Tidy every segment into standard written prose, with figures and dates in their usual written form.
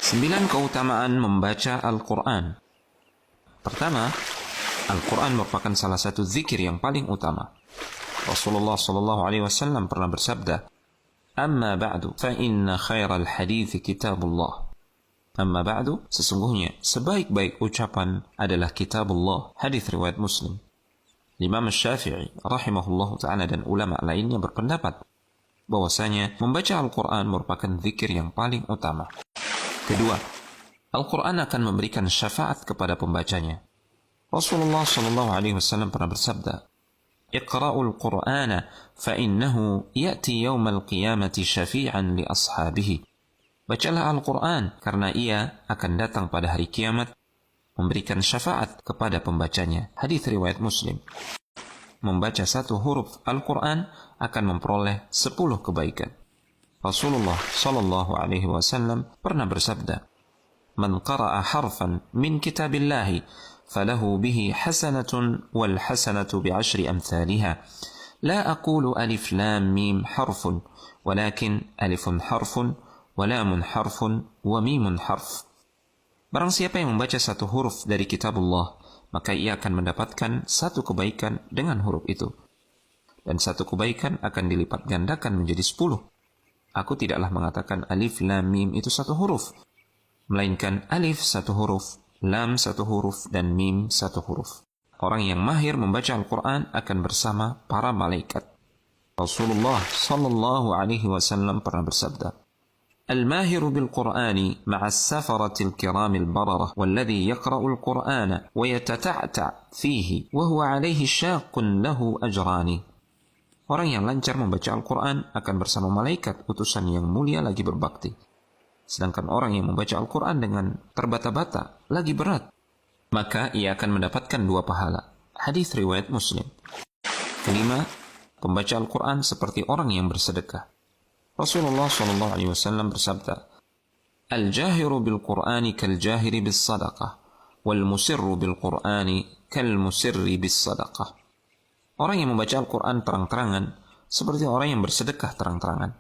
9 keutamaan membaca Al-Quran. Pertama, Al-Quran merupakan salah satu zikir yang paling utama. Rasulullah SAW pernah bersabda, "Amma ba'du, fa inna khairal hadithi kitabullah." Amma ba'du, sesungguhnya sebaik-baik ucapan adalah kitabullah. Hadis riwayat Muslim. Imam Syafi'i rahimahullah ta'ala dan ulama lainnya berpendapat bahwasanya membaca Al-Quran merupakan zikir yang paling utama. Kedua, Al-Quran akan memberikan syafaat kepada pembacanya. Rasulullah SAW pernah bersabda, "Iqra'ul Qur'ana fa'innahu ya'ti yawmal qiyamati syafi'an li ashabihi." Bacalah Al-Quran karena ia akan datang pada hari kiamat memberikan syafaat kepada pembacanya. Hadis riwayat Muslim. Membaca satu huruf Al-Quran akan memperoleh 10 kebaikan. Rasulullah SAW pernah bersabda, "Man qara'a harfan min kitabillahi falahu bihi hasanatun wal hasanatu bi'ashri amthaliha. La aqulu alif lam mim harfun, walakin alifun harfun, wa lamun harfun, wa mimun harf." Barang siapa yang membaca satu huruf dari kitabullah, maka ia akan mendapatkan satu kebaikan dengan huruf itu. Dan satu kebaikan akan dilipat gandakan menjadi 10. Aku tidaklah mengatakan alif lam mim itu satu huruf, melainkan alif satu huruf, lam satu huruf, dan mim satu huruf. Orang yang mahir membaca Al-Quran akan bersama para malaikat. Rasulullah SAW pernah bersabda, "Al-mahiru bil-Qur'ani ma'as-safaratil kiramil bararah, walladhi yaqra'ul Qur'ana wa yatata'ta' fihi, wa huwa alaihi syaqqun lahu ajrani." Orang yang lancar membaca Al-Quran akan bersama malaikat utusan yang mulia lagi berbakti. Sedangkan orang yang membaca Al-Quran dengan terbata-bata lagi berat, maka ia akan mendapatkan 2 pahala. Hadis riwayat Muslim. Kelima, pembaca Al-Quran seperti orang yang bersedekah. Rasulullah SAW bersabda, "Al-jahiru bil-Qur'ani kal-jahiri bis-sadaqah, wal-musirru bil-Qur'ani kal-musirri bis-sadaqah." Orang yang membaca Al-Quran terang-terangan seperti orang yang bersedekah terang-terangan.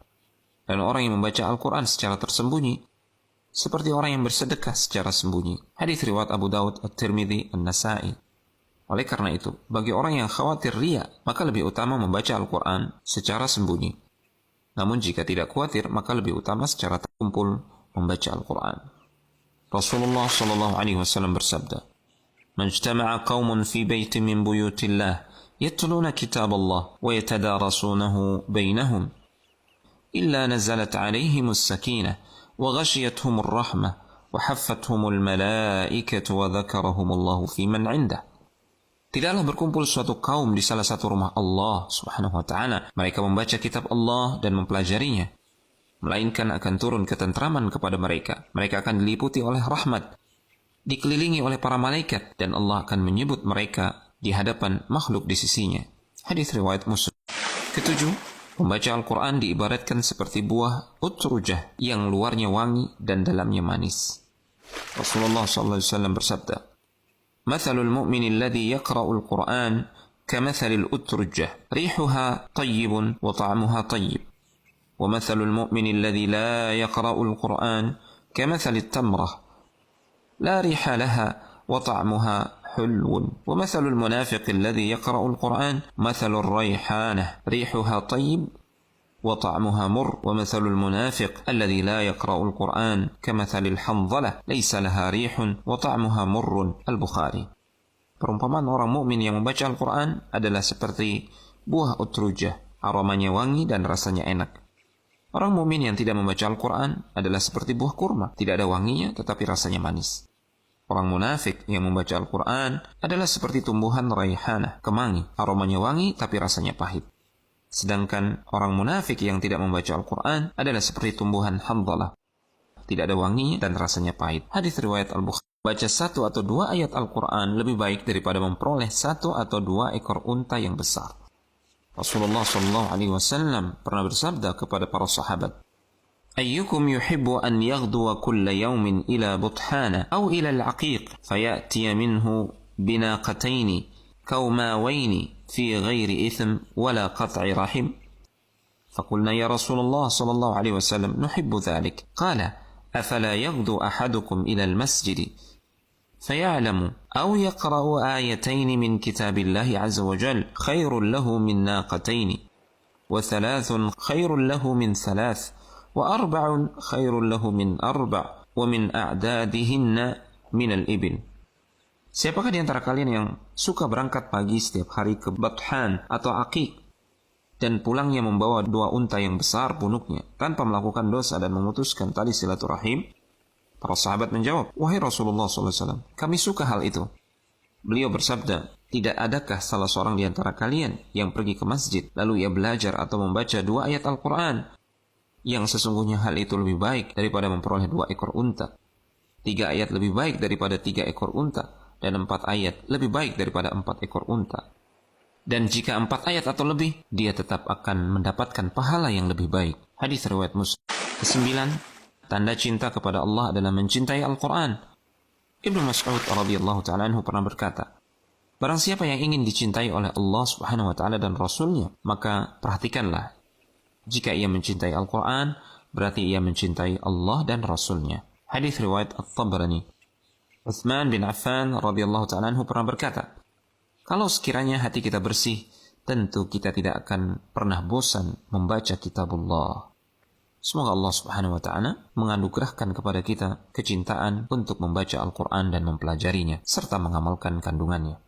Dan orang yang membaca Al-Quran secara tersembunyi seperti orang yang bersedekah secara sembunyi. Hadis riwayat Abu Daud, At-Tirmidzi, An-Nasa'i. Oleh karena itu, bagi orang yang khawatir riya, maka lebih utama membaca Al-Quran secara sembunyi. Namun jika tidak khawatir, maka lebih utama secara terkumpul membaca Al-Quran. Rasulullah SAW bersabda, "Man ijtama'a qaumun fi baitin min buyutillah يتلون كتاب الله ويتدارسونه بينهم إلا نزلت عليهم السكينة وغشيتهم الرحمة وحفتهم الملائكة وذكرهم الله في من عنده." Tidaklah berkumpul suatu kaum di salah satu rumah Allah Subhanahu wa ta'ala, mereka membaca kitab Allah dan mempelajarinya, melainkan akan turun ketentraman kepada mereka. Mereka akan diliputi oleh rahmat, dikelilingi oleh para malaikat, dan Allah akan menyebut mereka di hadapan makhluk di sisinya. Hadis riwayat Muslim. Ketujuh, membaca Al-Quran diibaratkan seperti buah utrujah yang luarnya wangi dan dalamnya manis. Rasulullah SAW bersabda, "Mathalul mu'mini alladhi yaqra'ul Qur'an kamathalil utrujah, rihuha tayyibun wa ta'amuha tayyib. Wa mathalul mu'mini alladhi la yaqra'ul Qur'an kamathalit tamrah, la riha laha wa ta'amuha حلو. ومثل المنافق الذي يقرأ القرآن مثل الريحانة ريحها طيب وطعمها مر. ومثل المنافق الذي لا يقرأ القرآن كمثل الحنظلة ليس لها ريح وطعمها مر. البخاري. Perumpamaan orang mukmin yang membaca Al-Quran adalah seperti buah utrujah, aromanya wangi dan rasanya enak. Orang mukmin yang tidak membaca Al-Quran adalah seperti buah kurma, tidak ada wanginya tetapi rasanya manis. Orang munafik yang membaca Al-Quran adalah seperti tumbuhan raihanah, kemangi, aromanya wangi tapi rasanya pahit. Sedangkan orang munafik yang tidak membaca Al-Quran adalah seperti tumbuhan handhalah, tidak ada wanginya dan rasanya pahit. Hadis riwayat Al-Bukhari. Baca 1 atau 2 ayat Al-Quran lebih baik daripada memperoleh 1 atau 2 ekor unta yang besar. Rasulullah SAW pernah bersabda kepada para sahabat, "Ayyukum yuhibbu an yaghduwa kulla yawmin ila buthana aw ila al-aqiq fayati minhu binaqataini kawmawaini fi ghairi ithm wala qat'i rahim." فقلنا يا رسول الله صلى الله عليه وسلم نحب ذلك. قال أفلا يغدو أحدكم إلى المسجد فيعلم أو يقرأ آيتين من كتاب الله عز وجل خير له من ناقتين وثلاث خير له من ثلاث وأربع خير له من أربع ومن أعدادهن من الإبل. Siapakah di antara kalian yang suka berangkat pagi setiap hari ke Bathan atau Aqiq dan pulangnya membawa 2 unta yang besar punuknya tanpa melakukan dosa dan memutuskan tali silaturahim? Para sahabat menjawab, wahai Rasulullah SAW, kami suka hal itu. Beliau bersabda, tidak adakah salah seorang di antara kalian yang pergi ke masjid lalu ia belajar atau membaca 2 ayat Al-Quran yang sesungguhnya hal itu lebih baik daripada memperoleh 2 ekor unta, 3 ayat lebih baik daripada 3 ekor unta, dan 4 ayat lebih baik daripada 4 ekor unta. Dan jika 4 ayat atau lebih, dia tetap akan mendapatkan pahala yang lebih baik. Hadis riwayat Muslim. 9. Tanda cinta kepada Allah adalah mencintai Al-Quran. Ibnu Mas'ud radhiyallahu ta'ala anhu pernah berkata, barang siapa yang ingin dicintai oleh Allah subhanahu wa ta'ala dan Rasulnya, maka perhatikanlah. Jika ia mencintai Al-Quran, berarti ia mencintai Allah dan Rasulnya. Hadis riwayat At-Tabrani. Utsman bin Affan radhiyallahu ta'ala anhu pernah berkata, kalau sekiranya hati kita bersih, tentu kita tidak akan pernah bosan membaca kitabullah. Semoga Allah subhanahu wa ta'ala menganugerahkan kepada kita kecintaan untuk membaca Al-Quran dan mempelajarinya, serta mengamalkan kandungannya.